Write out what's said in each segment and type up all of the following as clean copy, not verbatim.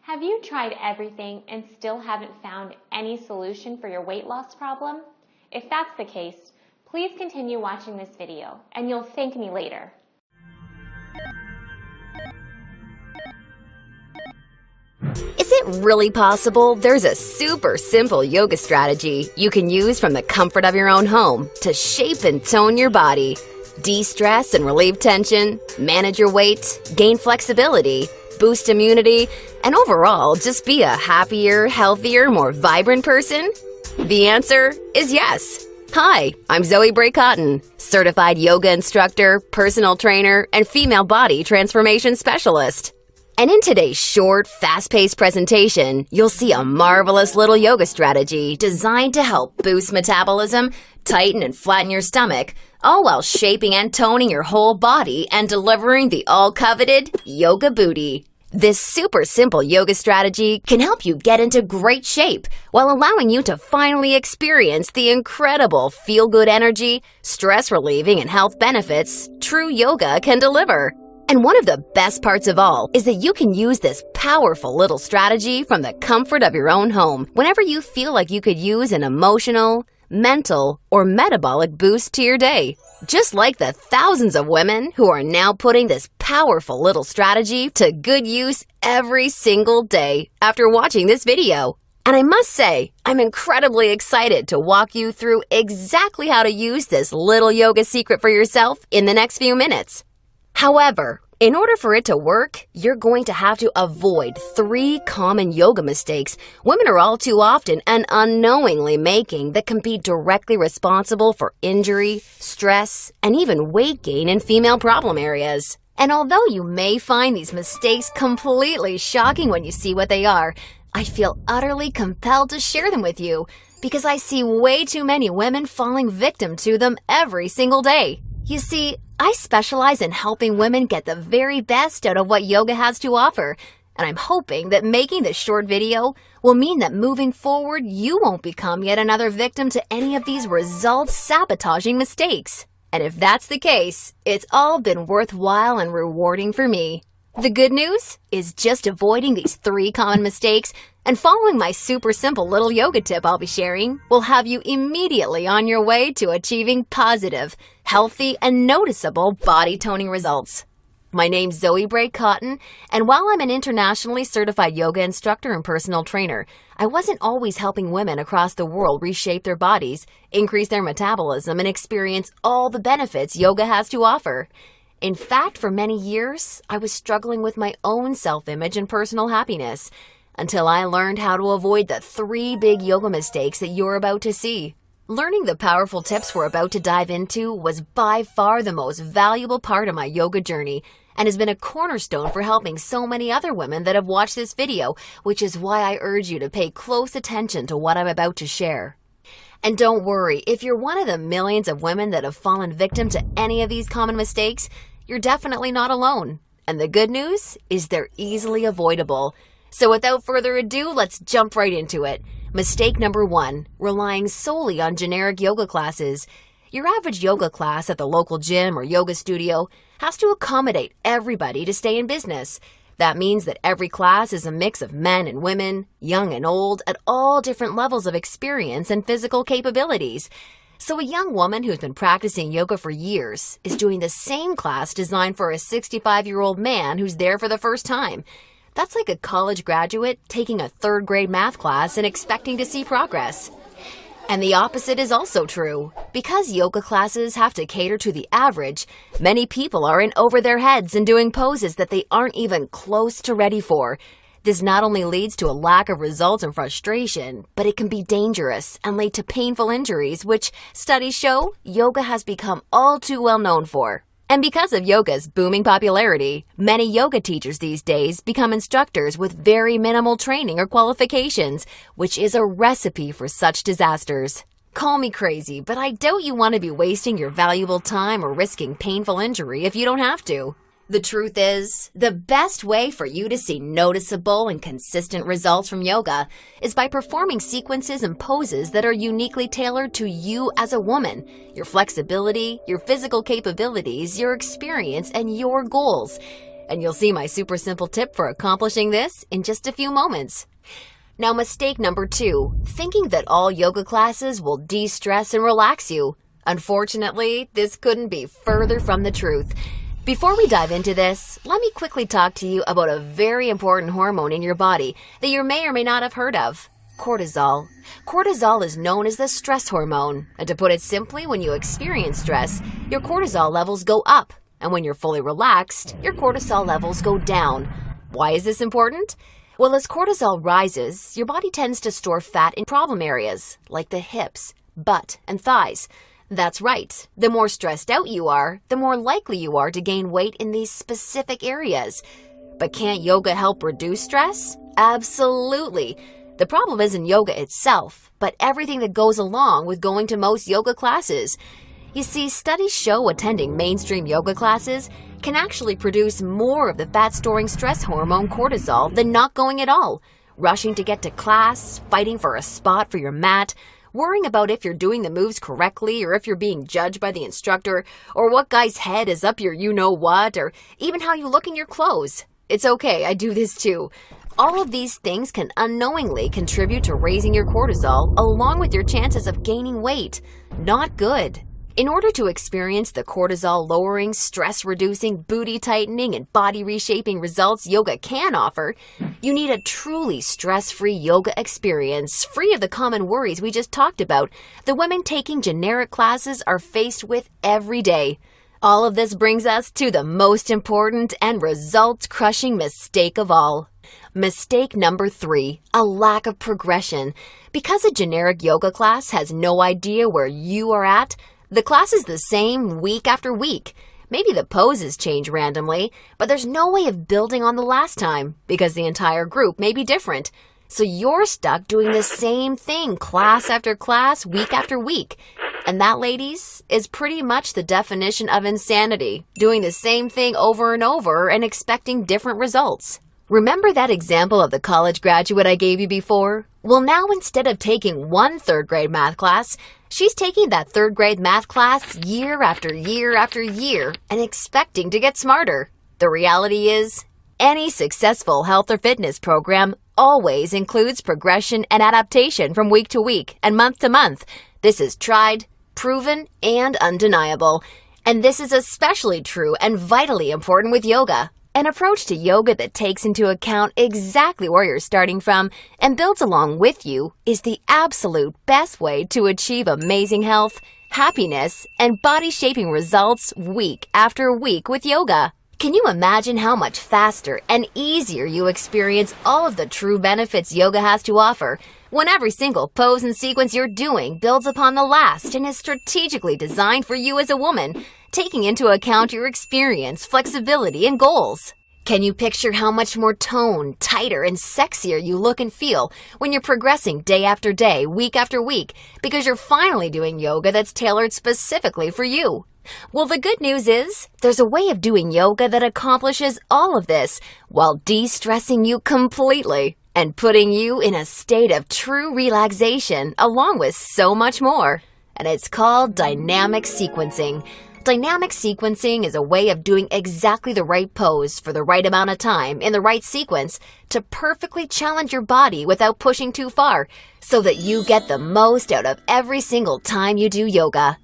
Have you tried everything and still haven't found any solution for your weight loss problem? If that's the case, please continue watching this video and you'll thank me later. Is it really possible there's a super simple yoga strategy you can use from the comfort of your own home to shape and tone your body, de-stress and relieve tension, manage your weight, gain flexibility, boost immunity, and overall just be a happier, healthier, more vibrant person? The answer is yes. Hi, I'm Zoe Bray-Cotton, certified yoga instructor, personal trainer, and female body transformation specialist. And in today's short, fast-paced presentation, you'll see a marvelous little yoga strategy designed to help boost metabolism, tighten and flatten your stomach, all while shaping and toning your whole body and delivering the all-coveted yoga booty. This super simple yoga strategy can help you get into great shape while allowing you to finally experience the incredible feel-good energy, stress-relieving, and health benefits true yoga can deliver. And one of the best parts of all is that you can use this powerful little strategy from the comfort of your own home whenever you feel like you could use an emotional, mental, or metabolic boost to your day. Just like the thousands of women who are now putting this powerful little strategy to good use every single day after watching this video. And I must say, I'm incredibly excited to walk you through exactly how to use this little yoga secret for yourself in the next few minutes. However, in order for it to work, you're going to have to avoid 3 common yoga mistakes women are all too often and unknowingly making that can be directly responsible for injury, stress, and even weight gain in female problem areas. And although you may find these mistakes completely shocking when you see what they are, I feel utterly compelled to share them with you because I see way too many women falling victim to them every single day. You see, I specialize in helping women get the very best out of what yoga has to offer, and I'm hoping that making this short video will mean that moving forward you won't become yet another victim to any of these results-sabotaging mistakes. And if that's the case, it's all been worthwhile and rewarding for me. The good news is just avoiding these 3 common mistakes and following my super simple little yoga tip I'll be sharing will have you immediately on your way to achieving positive, healthy, and noticeable body toning results. My name's Zoe Bray-Cotton, and while I'm an internationally certified yoga instructor and personal trainer, I wasn't always helping women across the world reshape their bodies, increase their metabolism, and experience all the benefits yoga has to offer. In fact, for many years, I was struggling with my own self-image and personal happiness until I learned how to avoid the 3 big yoga mistakes that you're about to see. Learning the powerful tips we're about to dive into was by far the most valuable part of my yoga journey and has been a cornerstone for helping so many other women that have watched this video, which is why I urge you to pay close attention to what I'm about to share. And don't worry, if you're one of the millions of women that have fallen victim to any of these common mistakes, you're definitely not alone. And the good news is they're easily avoidable. So without further ado, let's jump right into it. Mistake number 1, relying solely on generic yoga classes. Your average yoga class at the local gym or yoga studio has to accommodate everybody to stay in business. That means that every class is a mix of men and women, young and old, at all different levels of experience and physical capabilities. So a young woman who's been practicing yoga for years is doing the same class designed for a 65-year-old man who's there for the first time. That's like a college graduate taking a 3rd grade math class and expecting to see progress. And the opposite is also true. Because yoga classes have to cater to the average, many people are in over their heads and doing poses that they aren't even close to ready for. This not only leads to a lack of results and frustration, but it can be dangerous and lead to painful injuries, which studies show yoga has become all too well known for. And because of yoga's booming popularity, many yoga teachers these days become instructors with very minimal training or qualifications, which is a recipe for such disasters. Call me crazy, but I doubt you want to be wasting your valuable time or risking painful injury if you don't have to. The truth is, the best way for you to see noticeable and consistent results from yoga is by performing sequences and poses that are uniquely tailored to you as a woman, your flexibility, your physical capabilities, your experience, and your goals. And you'll see my super simple tip for accomplishing this in just a few moments. Now, mistake number 2, thinking that all yoga classes will de-stress and relax you. Unfortunately, this couldn't be further from the truth. Before we dive into this, let me quickly talk to you about a very important hormone in your body that you may or may not have heard of: cortisol. Cortisol is known as the stress hormone, and to put it simply, when you experience stress, your cortisol levels go up, and when you're fully relaxed, your cortisol levels go down. Why is this important? Well, as cortisol rises, your body tends to store fat in problem areas, like the hips, butt, and thighs. That's right. The more stressed out you are, the more likely you are to gain weight in these specific areas. But can't yoga help reduce stress? Absolutely. The problem isn't yoga itself, but everything that goes along with going to most yoga classes. You see, studies show attending mainstream yoga classes can actually produce more of the fat-storing stress hormone cortisol than not going at all. Rushing to get to class, fighting for a spot for your mat, worrying about if you're doing the moves correctly or if you're being judged by the instructor, or what guy's head is up your you-know-what, or even how you look in your clothes. It's okay, I do this too. All of these things can unknowingly contribute to raising your cortisol along with your chances of gaining weight. Not good. In order to experience the cortisol-lowering, stress-reducing, booty-tightening, and body-reshaping results yoga can offer, you need a truly stress-free yoga experience, free of the common worries we just talked about the women taking generic classes are faced with every day. All of this brings us to the most important and results-crushing mistake of all. Mistake number 3, a lack of progression. Because a generic yoga class has no idea where you are at, the class is the same week after week. Maybe the poses change randomly, but there's no way of building on the last time because the entire group may be different. So you're stuck doing the same thing class after class, week after week. And that, ladies, is pretty much the definition of insanity, doing the same thing over and over and expecting different results. Remember that example of the college graduate I gave you before? Well, now instead of taking one third-grade math class, she's taking that third-grade math class year after year after year and expecting to get smarter. The reality is, any successful health or fitness program always includes progression and adaptation from week to week and month to month. This is tried, proven, and undeniable. And this is especially true and vitally important with yoga. An approach to yoga that takes into account exactly where you're starting from and builds along with you is the absolute best way to achieve amazing health, happiness, and body-shaping results week after week with yoga. Can you imagine how much faster and easier you experience all of the true benefits yoga has to offer when every single pose and sequence you're doing builds upon the last and is strategically designed for you as a woman, taking into account your experience, flexibility, and goals? Can you picture how much more toned, tighter, and sexier you look and feel when you're progressing day after day, week after week, because you're finally doing yoga that's tailored specifically for you? Well, the good news is, there's a way of doing yoga that accomplishes all of this while de-stressing you completely and putting you in a state of true relaxation along with so much more. And it's called dynamic sequencing. Dynamic sequencing is a way of doing exactly the right pose for the right amount of time in the right sequence to perfectly challenge your body without pushing too far so that you get the most out of every single time you do yoga.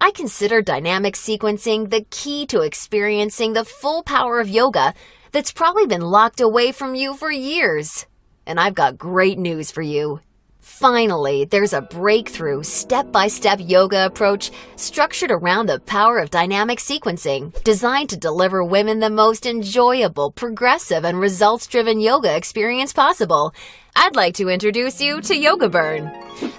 I consider dynamic sequencing the key to experiencing the full power of yoga that's probably been locked away from you for years. And I've got great news for you. Finally, there's a breakthrough, step-by-step yoga approach structured around the power of dynamic sequencing, designed to deliver women the most enjoyable, progressive, and results-driven yoga experience possible. I'd like to introduce you to Yoga Burn,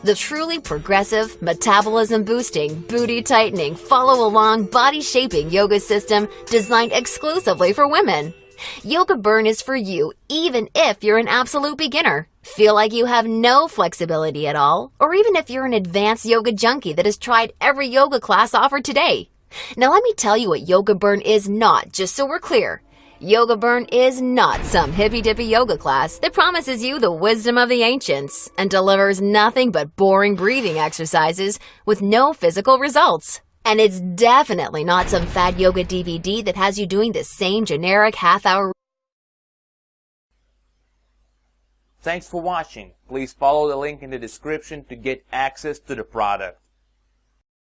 the truly progressive, metabolism-boosting, booty-tightening, follow-along, body-shaping yoga system designed exclusively for women. Yoga Burn is for you even if you're an absolute beginner, feel like you have no flexibility at all, or even if you're an advanced yoga junkie that has tried every yoga class offered today. Now let me tell you what Yoga Burn is not, just so we're clear. Yoga Burn is not some hippy-dippy yoga class that promises you the wisdom of the ancients and delivers nothing but boring breathing exercises with no physical results. And it's definitely not some fad yoga DVD that has you doing the same generic half-hour. Thanks for watching. Please follow the link in the description to get access to the product.